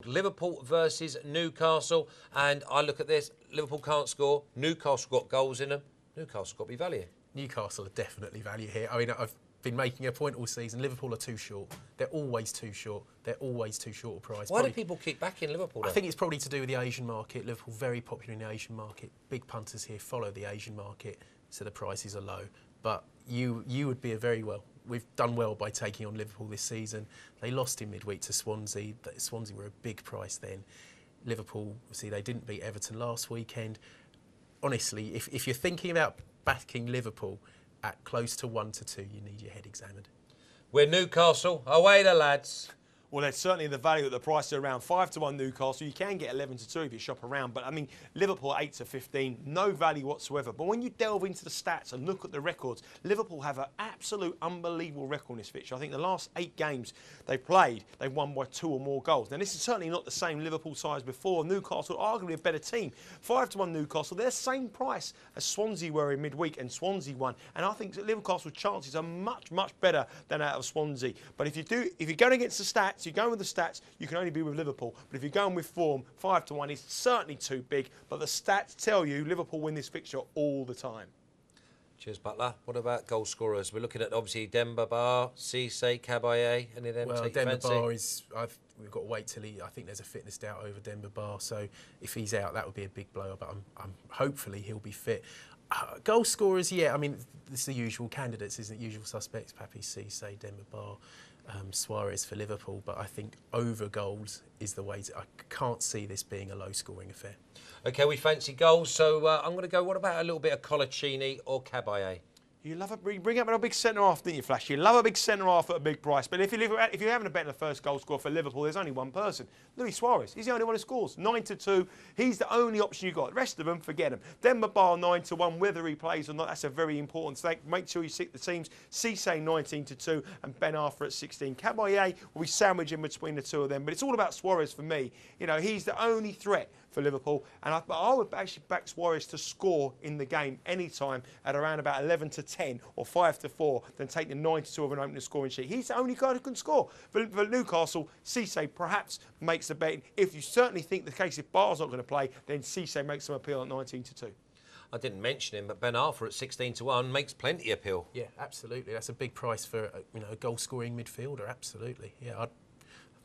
Liverpool versus Newcastle. And I look at this, Liverpool can't score, Newcastle got goals in them. Newcastle got to be value. Newcastle are definitely value here. I mean, I've been making a point all season. Liverpool are too short. They're always too short. They're always too short a price. Why do people keep backing Liverpool then? I think it's probably to do with the Asian market. Liverpool very popular in the Asian market. Big punters here follow the Asian market, so the prices are low. But you would be we've done well by taking on Liverpool this season. They lost in midweek to Swansea. Swansea were a big price then. Liverpool, see, they didn't beat Everton last weekend. Honestly, if you're thinking about backing Liverpool at close to 1-2, you need your head examined. We're Newcastle. Away the lads. Well, there's certainly the value at the price of around 5-1 Newcastle. You can get 11-2 if you shop around. But, I mean, Liverpool 8-15, no value whatsoever. But when you delve into the stats and look at the records, Liverpool have an absolute unbelievable record in this fixture. I think the last 8 games they've played, they've won by 2 or more goals. Now, this is certainly not the same Liverpool size before. Newcastle are arguably a better team. 5-1 Newcastle, they're the same price as Swansea were in midweek, and Swansea won. And I think that Newcastle's chances are much, much better than out of Swansea. But if you're going against the stats, you're going with the stats, you can only be with Liverpool. But if you're going with form, 5-1 is certainly too big. But the stats tell you Liverpool win this fixture all the time. Cheers, Butler. What about goal scorers? We're looking at, obviously, Demba Ba, Cisse, Caballé, any of them take your fancy? Demba Ba we've got to wait till I think there's a fitness doubt over Demba Ba. So if he's out, that would be a big blow. But hopefully he'll be fit. Goal scorers, yeah, I mean, it's the usual candidates, isn't it? Usual suspects, Papi, Cisse, Demba Ba. Suarez for Liverpool, but I think over goals is the way I can't see this being a low-scoring affair. OK, we fancy goals, so I'm going to go, what about a little bit of Colaccini or Caballé? You love you bring up a big centre-half, didn't you, Flash? You love a big centre-half at a big price. But if you're having a bet on the first goal scorer for Liverpool, there's only one person. Luis Suarez. He's the only one who scores. 9-2. He's the only option you've got. The rest of them, forget them. Demba Ba 9-1. Whether he plays or not, that's a very important thing. Make sure you stick the teams. Cisse 19-2 and Ben Arthur at 16. Caballé will be sandwiched in between the two of them. But it's all about Suarez for me. You know, he's the only threat for Liverpool, and I would actually back Suarez to score in the game anytime at around about 11-10 or 5-4, then take the 9-2 of an opening scoring sheet. He's the only guy who can score. For Newcastle, Cisse perhaps makes the bet. If you certainly think the case if Bar's not going to play, then Cisse makes some appeal at 19-2. I didn't mention him, but Ben Arthur at 16-1 makes plenty appeal. Yeah, absolutely. That's a big price for a goal-scoring midfielder. Absolutely. Yeah, I'm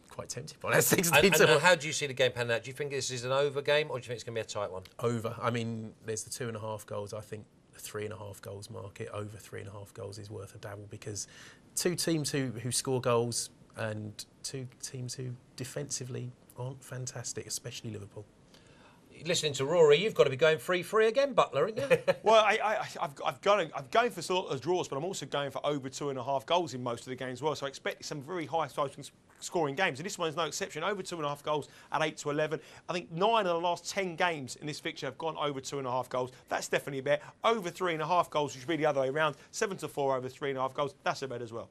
quite tempted by that 16-1. And how do you see the game panning out? Do you think this is an over game, or do you think it's going to be a tight one? Over. I mean, there's the 2.5 goals. I think the 3.5 goals market, over 3.5 goals is worth a dabble, because two teams who score goals and two teams who defensively aren't fantastic, especially Liverpool. Listening to Rory, you've got to be going 3-3 again, Butler, haven't you? Well, I'm going for sort of draws, but I'm also going for over 2.5 goals in most of the games as well. So I expect some very high scoring games, and this one's no exception. Over 2.5 goals at 8-11. I think 9 of the last 10 games in this fixture have gone over 2.5 goals. That's definitely a bet. Over 3.5 goals, which would be the other way around. 7-4 over 3.5 goals. That's a bet as well.